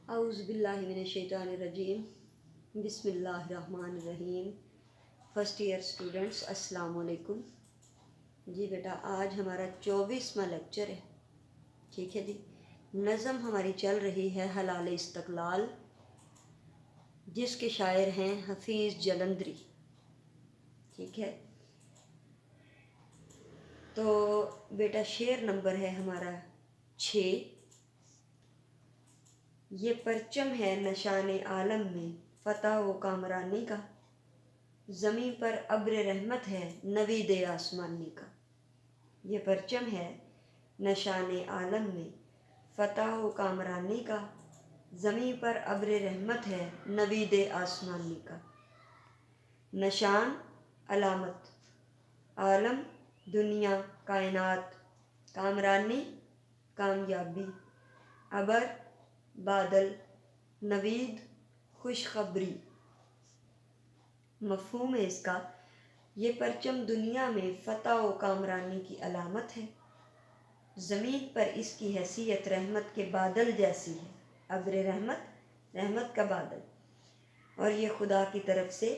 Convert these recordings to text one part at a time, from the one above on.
اعوذ باللہ من الشیطان الرجیم بسم اللہ الرحمن الرحیم۔ فرسٹ ایئر اسٹوڈنٹس السلام علیکم۔ جی بیٹا، آج ہمارا 24واں لیکچر ہے، ٹھیک ہے جی۔ نظم ہماری چل رہی ہے حلال استقلال، جس کے شاعر ہیں حفیظ جلندری، ٹھیک ہے۔ تو بیٹا شعر نمبر ہے ہمارا 6۔ یہ پرچم ہے نشان عالم میں فتح و کامرانی کا، زمیں پر ابر رحمت ہے نوید آسمانی کا۔ یہ پرچم ہے نشان عالم میں فتح و کامرانی کا، زمیں پر ابر رحمت ہے نوید آسمانی کا۔ نشان علامت، عالم دنیا کائنات، کامرانی کامیابی، ابر بادل، نوید خوشخبری۔ مفہوم ہے اس کا، یہ پرچم دنیا میں فتح و کامرانی کی علامت ہے، زمین پر اس کی حیثیت رحمت کے بادل جیسی ہے۔ ابر رحمت، رحمت کا بادل، اور یہ خدا کی طرف سے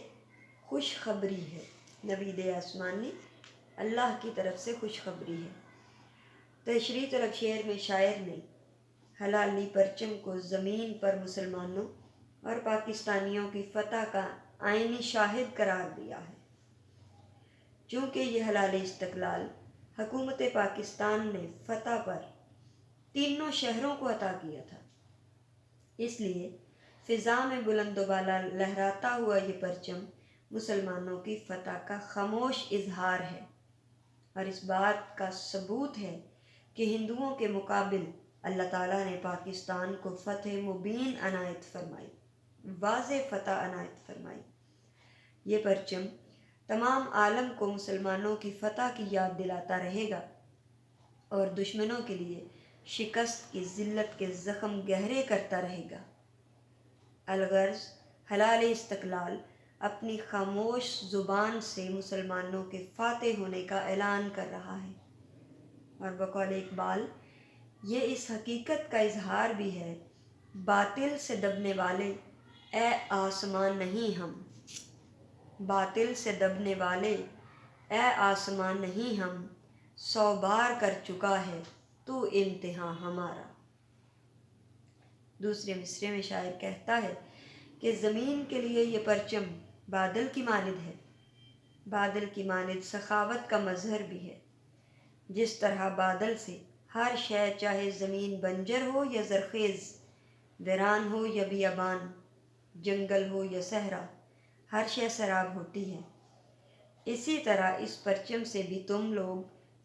خوشخبری ہے۔ نوید آسمانی، اللہ کی طرف سے خوشخبری ہے۔ تشریح طلب شعر میں شاعر نے حلالی پرچم کو زمین پر مسلمانوں اور پاکستانیوں کی فتح کا عینی شاہد قرار دیا ہے۔ چونکہ یہ حلال استقلال حکومت پاکستان نے فتح پر تینوں شہروں کو عطا کیا تھا، اس لیے فضا میں بلند و بالا لہراتا ہوا یہ پرچم مسلمانوں کی فتح کا خاموش اظہار ہے، اور اس بات کا ثبوت ہے کہ ہندوؤں کے مقابل اللہ تعالیٰ نے پاکستان کو فتح مبین عنایت فرمائی، واضح فتح عنایت فرمائی۔ یہ پرچم تمام عالم کو مسلمانوں کی فتح کی یاد دلاتا رہے گا، اور دشمنوں کے لیے شکست کی ذلت کے زخم گہرے کرتا رہے گا۔ الغرض، حلال استقلال اپنی خاموش زبان سے مسلمانوں کے فاتح ہونے کا اعلان کر رہا ہے، اور بقول اقبال یہ اس حقیقت کا اظہار بھی ہے، باطل سے دبنے والے اے آسمان نہیں ہم، باطل سے دبنے والے اے آسمان نہیں ہم، 100 بار کر چکا ہے تو امتحان ہمارا۔ دوسرے مصرعے میں شاعر کہتا ہے کہ زمین کے لیے یہ پرچم بادل کی مانند ہے، بادل کی مانند سخاوت کا مظہر بھی ہے۔ جس طرح بادل سے ہر شے، چاہے زمین بنجر ہو یا زرخیز، ویران ہو یا بیابان، جنگل ہو یا صحرا، ہر شے سیراب ہوتی ہے، اسی طرح اس پرچم سے بھی تم لوگ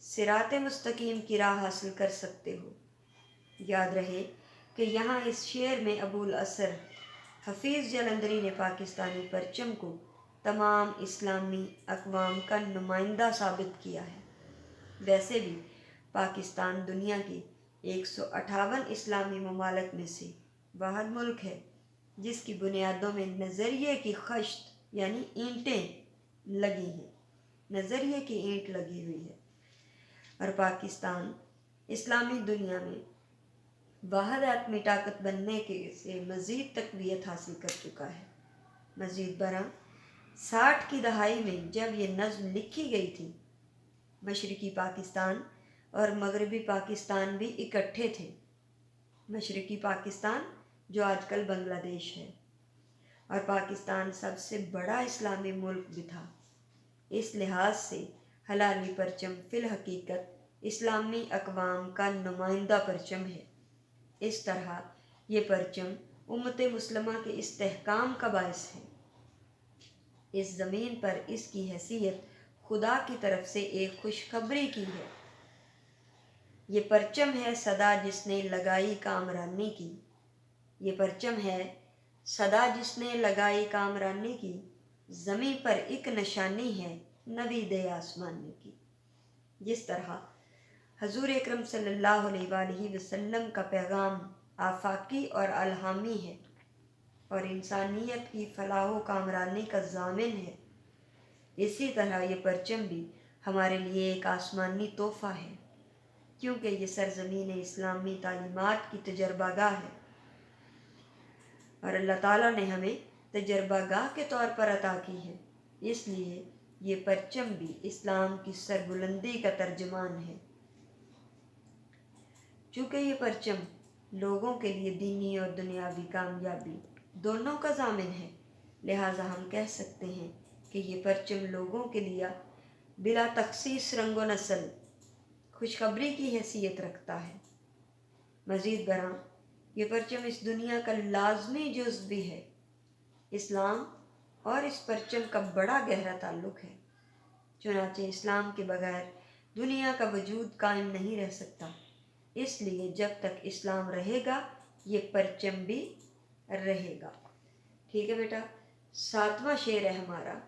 صراط مستقیم کی راہ حاصل کر سکتے ہو۔ یاد رہے کہ یہاں اس شعر میں ابو الاثر حفیظ جلندری نے پاکستانی پرچم کو تمام اسلامی اقوام کا نمائندہ ثابت کیا ہے۔ ویسے بھی پاکستان دنیا کے 158 اسلامی ممالک میں سے واحد ملک ہے جس کی بنیادوں میں نظریے کی خشت یعنی اینٹیں لگی ہیں، نظریے کی اینٹ لگی ہوئی ہے، اور پاکستان اسلامی دنیا میں واحد ایٹمی طاقت بننے کے سے مزید تقویت حاصل کر چکا ہے۔ مزید برآں 60 کی دہائی میں جب یہ نظم لکھی گئی تھی، مشرقی پاکستان اور مغربی پاکستان بھی اکٹھے تھے۔ مشرقی پاکستان جو آج کل بنگلہ دیش ہے، اور پاکستان سب سے بڑا اسلامی ملک بھی تھا۔ اس لحاظ سے حلالی پرچم فی الحقیقت اسلامی اقوام کا نمائندہ پرچم ہے۔ اس طرح یہ پرچم امت مسلمہ کے استحکام کا باعث ہے۔ اس زمین پر اس کی حیثیت خدا کی طرف سے ایک خوشخبری کی ہے۔ یہ پرچم ہے صدا جس نے لگائی کامرانی کی، یہ پرچم ہے صدا جس نے لگائی کامرانی کی، زمیں پر ایک نشانی ہے نوید آسمانی کی۔ جس طرح حضور اکرم صلی اللہ علیہ وآلہ وسلم کا پیغام آفاقی اور الہامی ہے، اور انسانیت کی فلاح و کامرانی کا ضامن ہے، اسی طرح یہ پرچم بھی ہمارے لیے ایک آسمانی تحفہ ہے، کیونکہ یہ سرزمین اسلامی تعلیمات کی تجربہ گاہ ہے۔ اور اللہ تعالیٰ نے ہمیں تجربہ گاہ کے طور پر عطا کی ہے، اس لیے یہ پرچم بھی اسلام کی سربلندی کا ترجمان ہے۔ چونکہ یہ پرچم لوگوں کے لیے دینی اور دنیاوی کامیابی دونوں کا ضامن ہے، لہٰذا ہم کہہ سکتے ہیں کہ یہ پرچم لوگوں کے لیے بلا تخصیص رنگ و نسل خوشخبری کی حیثیت رکھتا ہے۔ مزید برآں یہ پرچم اس دنیا کا لازمی جز بھی ہے۔ اسلام اور اس پرچم کا بڑا گہرا تعلق ہے، چنانچہ اسلام کے بغیر دنیا کا وجود قائم نہیں رہ سکتا، اس لیے جب تک اسلام رہے گا یہ پرچم بھی رہے گا۔ ٹھیک ہے بیٹا، 7واں شعر ہے ہمارا،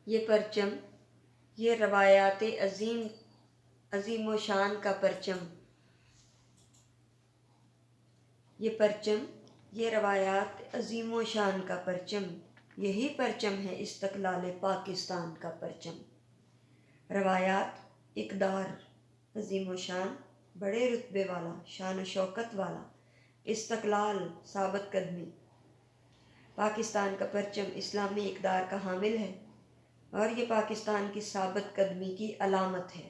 یہ پرچم یہ روایات عظیم و شان کا پرچم، یہ پرچم یہ روایات عظیم و شان کا پرچم، یہی پرچم ہے استقلال پاکستان کا پرچم۔ روایات، اقدار، عظیم و شان، بڑے رتبے والا، شان و شوکت والا، استقلال، ثابت قدمی۔ پاکستان کا پرچم اسلامی اقدار کا حامل ہے اور یہ پاکستان کی ثابت قدمی کی علامت ہے۔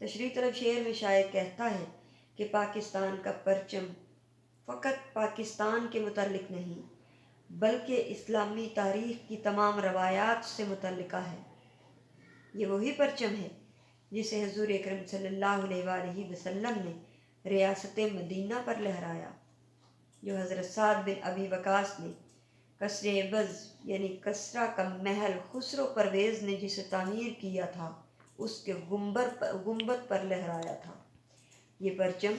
تشریح طلب شعر میں شاعر کہتا ہے کہ پاکستان کا پرچم فقط پاکستان کے متعلق نہیں بلکہ اسلامی تاریخ کی تمام روایات سے متعلقہ ہے۔ یہ وہی پرچم ہے جسے حضور اکرم صلی اللہ علیہ وآلہ وسلم نے ریاست مدینہ پر لہرایا، جو حضرت سعد بن ابی وقاص نے قصر عبض یعنی کسریٰ کا محل خسرو پرویز نے جسے تعمیر کیا تھا اس کے گنبد پر لہرایا تھا۔ یہ پرچم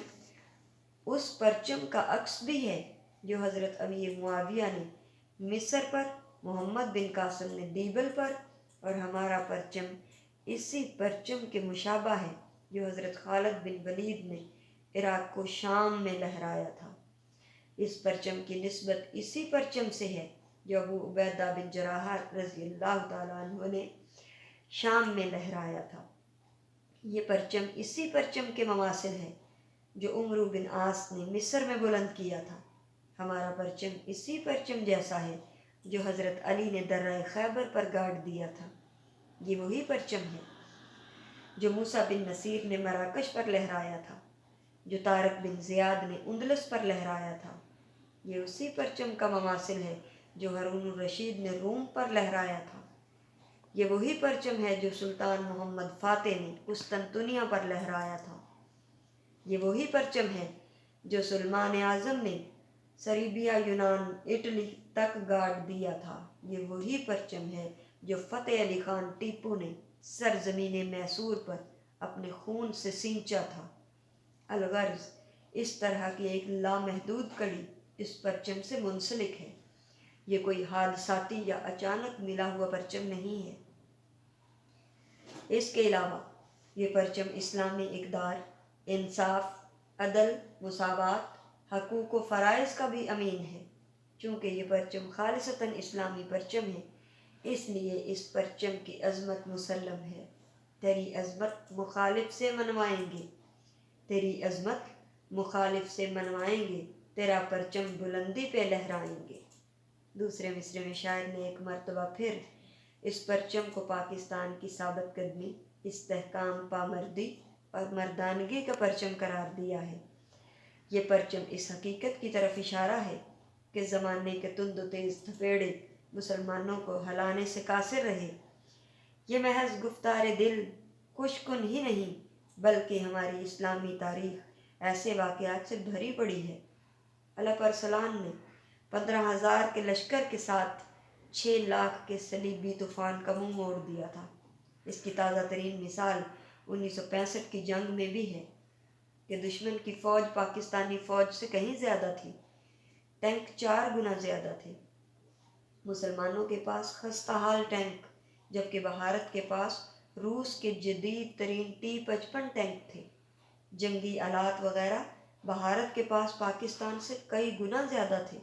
اس پرچم کا عکس بھی ہے جو حضرت امیر معاویہ نے مصر پر، محمد بن قاسم نے بیبل پر، اور ہمارا پرچم اسی پرچم کے مشابہ ہے جو حضرت خالد بن ولید نے عراق کو شام میں لہرایا تھا۔ اس پرچم کی نسبت اسی پرچم سے ہے جو ابو عبیدہ بن جراح رضی اللہ تعالیٰ عنہ نے شام میں لہرایا تھا۔ یہ پرچم اسی پرچم کے مماثل ہے جو عمرو بن عاص نے مصر میں بلند کیا تھا۔ ہمارا پرچم اسی پرچم جیسا ہے جو حضرت علی نے درہ خیبر پر گاڑ دیا تھا۔ یہ وہی پرچم ہے جو موسیٰ بن نصیر نے مراکش پر لہرایا تھا، جو طارق بن زیاد نے اندلس پر لہرایا تھا۔ یہ اسی پرچم کا مماثل ہے جو ہارون الرشید نے روم پر لہرایا تھا۔ یہ وہی پرچم ہے جو سلطان محمد فاتح نے قسطنطنیہ پر لہرایا تھا۔ یہ وہی پرچم ہے جو سلمان اعظم نے سربیا، یونان، اٹلی تک گاڑ دیا تھا۔ یہ وہی پرچم ہے جو فتح علی خان ٹیپو نے سرزمین میسور پر اپنے خون سے سینچا تھا۔ الغرض اس طرح کی ایک لامحدود کڑی اس پرچم سے منسلک ہے۔ یہ کوئی حادثاتی یا اچانک ملا ہوا پرچم نہیں ہے۔ اس کے علاوہ یہ پرچم اسلامی اقدار، انصاف، عدل، مساوات، حقوق و فرائض کا بھی امین ہے۔ چونکہ یہ پرچم خالصتاً اسلامی پرچم ہے، اس لیے اس پرچم کی عظمت مسلم ہے۔ تیری عظمت مخالف سے منوائیں گے، تیری عظمت مخالف سے منوائیں گے، تیرا پرچم بلندی پہ لہرائیں گے۔ دوسرے مصرے میں شاعر نے ایک مرتبہ پھر اس پرچم کو پاکستان کی ثابت قدمی، استحکام، پامردی اور مردانگی کا پرچم قرار دیا ہے۔ یہ پرچم اس حقیقت کی طرف اشارہ ہے کہ زمانے کے تند و تیز تھپیڑے مسلمانوں کو ہلانے سے قاصر رہے۔ یہ محض گفتار دل خوش کن ہی نہیں بلکہ ہماری اسلامی تاریخ ایسے واقعات سے بھری پڑی ہے۔ علپ ارسلان نے 15,000 کے لشکر کے ساتھ 6 لاکھ کے صلیبی طوفان کا منہ موڑ دیا تھا۔ اس کی تازہ ترین مثال 1965 کی جنگ میں بھی ہے کہ دشمن کی فوج پاکستانی فوج سے کہیں زیادہ تھی، ٹینک 4 گنا زیادہ تھے۔ مسلمانوں کے پاس خستہ حال ٹینک، جبکہ بھارت کے پاس روس کے جدید ترین T-55 ٹینک تھے۔ جنگی آلات وغیرہ بھارت کے پاس پاکستان سے کئی گنا زیادہ تھے،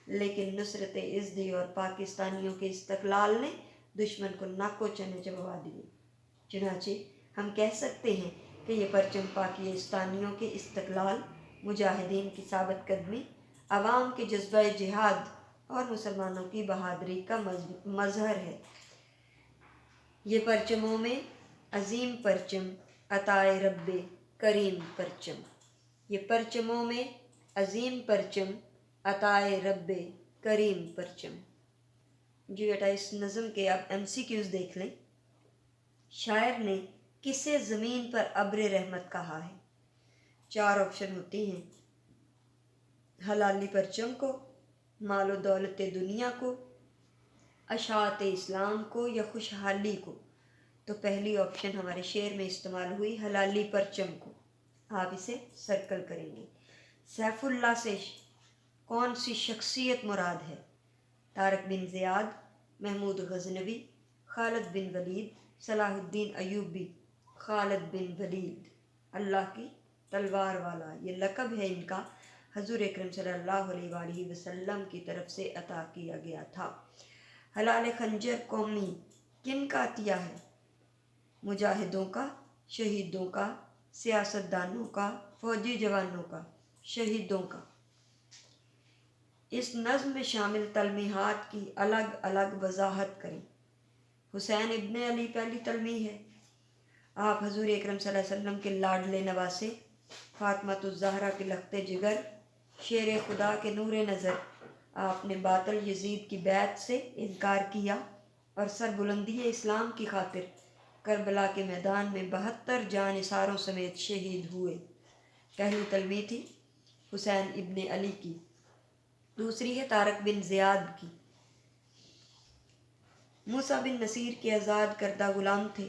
لیکن نصرت عزدی اور پاکستانیوں کے استقلال نے دشمن کو ناکو چنے چبوا دیے۔ چنانچہ ہم کہہ سکتے ہیں کہ یہ پرچم پاکستانیوں کے استقلال، مجاہدین کی ثابت قدمی، عوام کے جذبہ جہاد اور مسلمانوں کی بہادری کا مظہر ہے۔ یہ پرچموں میں عظیم پرچم عطائے رب کریم پرچم، یہ پرچموں میں عظیم پرچم عطائے رب کریم پرچم۔ جی بیٹا، اس نظم کے اب MCQs دیکھ لیں۔ شاعر نے کسے زمین پر ابر رحمت کہا ہے؟ 4 آپشن ہوتی ہیں: حلالی پرچم کو، مال و دولت دنیا کو، اشاعت اسلام کو، یا خوشحالی کو۔ تو پہلی آپشن ہمارے شعر میں استعمال ہوئی حلالی پرچم کو، آپ اسے سرکل کریں گے۔ سیف اللہ سے کون سی شخصیت مراد ہے؟ طارق بن زیاد، محمود غزنوی، خالد بن ولید، صلاح الدین ایوبی۔ خالد بن ولید، اللہ کی تلوار والا، یہ لقب ہے ان کا، حضور اکرم صلی اللہ علیہ وآلہ وسلم کی طرف سے عطا کیا گیا تھا۔ حلال خنجر قومی کن کا عطیہ ہے؟ مجاہدوں کا، شہیدوں کا، سیاست دانوں کا، فوجی جوانوں کا؟ شہیدوں کا۔ اس نظم میں شامل تلمیحات کی الگ الگ وضاحت کریں۔ حسین ابن علی پہلی تلمیح ہے۔ آپ حضور اکرم صلی اللہ علیہ وسلم کے لاڈلے نواسے، فاطمۃ الزہرا کے لخت جگر، شیر خدا کے نور نظر۔ آپ نے باطل یزید کی بیعت سے انکار کیا اور سر بلندی اسلام کی خاطر کربلا کے میدان میں 72 جانثاروں سمیت شہید ہوئے۔ پہلی تلمیح تھی حسین ابن علی کی۔ دوسری ہے طارق بن زیاد کی۔ موسیٰ بن نصیر کے آزاد کردہ غلام تھے۔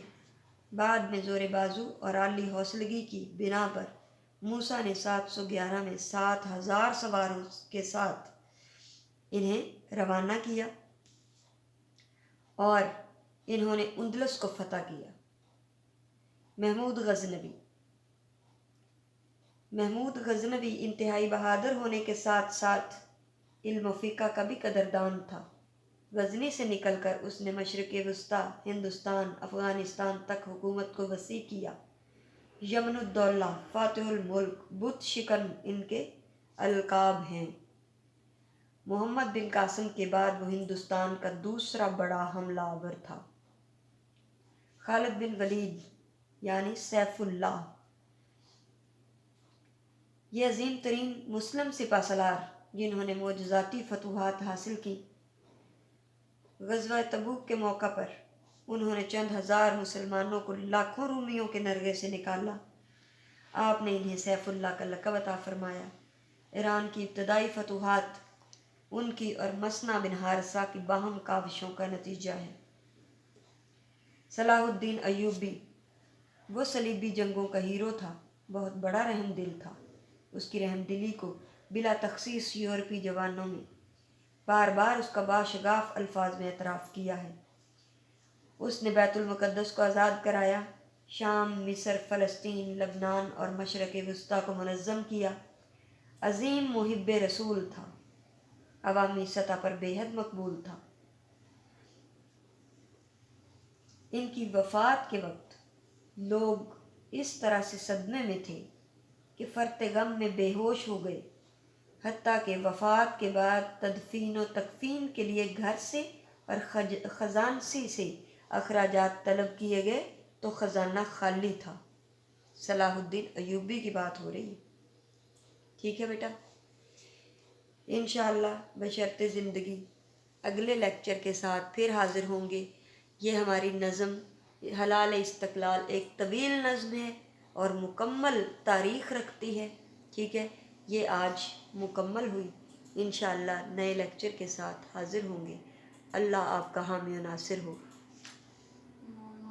بعد میں زور بازو اور عالی حوصلگی کی بنا پر موسیٰ نے 711 میں 7000 سواروں کے ساتھ انہیں روانہ کیا اور انہوں نے اندلس کو فتح کیا۔ محمود غزنوی انتہائی بہادر ہونے کے ساتھ ساتھ علم و فقہ کا بھی قدردان تھا۔ غزنی سے نکل کر اس نے مشرق وسطیٰ، ہندوستان، افغانستان تک حکومت کو وسیع کیا۔ یمن الدولہ، فاتح الملک، بت شکن ان کے القاب ہیں۔ محمد بن قاسم کے بعد وہ ہندوستان کا دوسرا بڑا حملہ آور تھا۔ خالد بن ولید یعنی سیف اللہ، یہ عظیم ترین مسلم سپہ سالار جنہوں نے معجزاتی فتوحات حاصل کی۔ غزوہ تبوک کے موقع پر انہوں نے چند ہزار مسلمانوں کو لاکھوں رومیوں کے نرغے سے نکالا۔ آپ نے انہیں سیف اللہ کا لقب عطا فرمایا۔ ایران کی ابتدائی فتوحات ان کی اور مسنا بن حارثہ کی باہم کاوشوں کا نتیجہ ہے۔ صلاح الدین ایوبی، وہ صلیبی جنگوں کا ہیرو تھا، بہت بڑا رحم دل تھا۔ اس کی رحم دلی کو بلا تخصیص یورپی جوانوں میں بار بار اس کا باشگاف الفاظ میں اعتراف کیا ہے۔ اس نے بیت المقدس کو آزاد کرایا، شام، مصر، فلسطین، لبنان اور مشرق وسطیٰ کو منظم کیا۔ عظیم محب رسول تھا، عوامی سطح پر بے حد مقبول تھا۔ ان کی وفات کے وقت لوگ اس طرح سے صدمے میں تھے کہ فرط غم میں بے ہوش ہو گئے، حتیٰ کہ وفات کے بعد تدفین و تکفین کے لیے گھر سے اور خزانسی سے اخراجات طلب کیے گئے تو خزانہ خالی تھا۔ صلاح الدین ایوبی کی بات ہو رہی ہے، ٹھیک ہے بیٹا۔ انشاءاللہ بشرط زندگی اگلے لیکچر کے ساتھ پھر حاضر ہوں گے۔ یہ ہماری نظم حلال استقلال ایک طویل نظم ہے اور مکمل تاریخ رکھتی ہے، ٹھیک ہے۔ یہ آج مکمل ہوئی، انشاءاللہ نئے لیکچر کے ساتھ حاضر ہوں گے۔ اللہ آپ کا حامی و ناصر ہو۔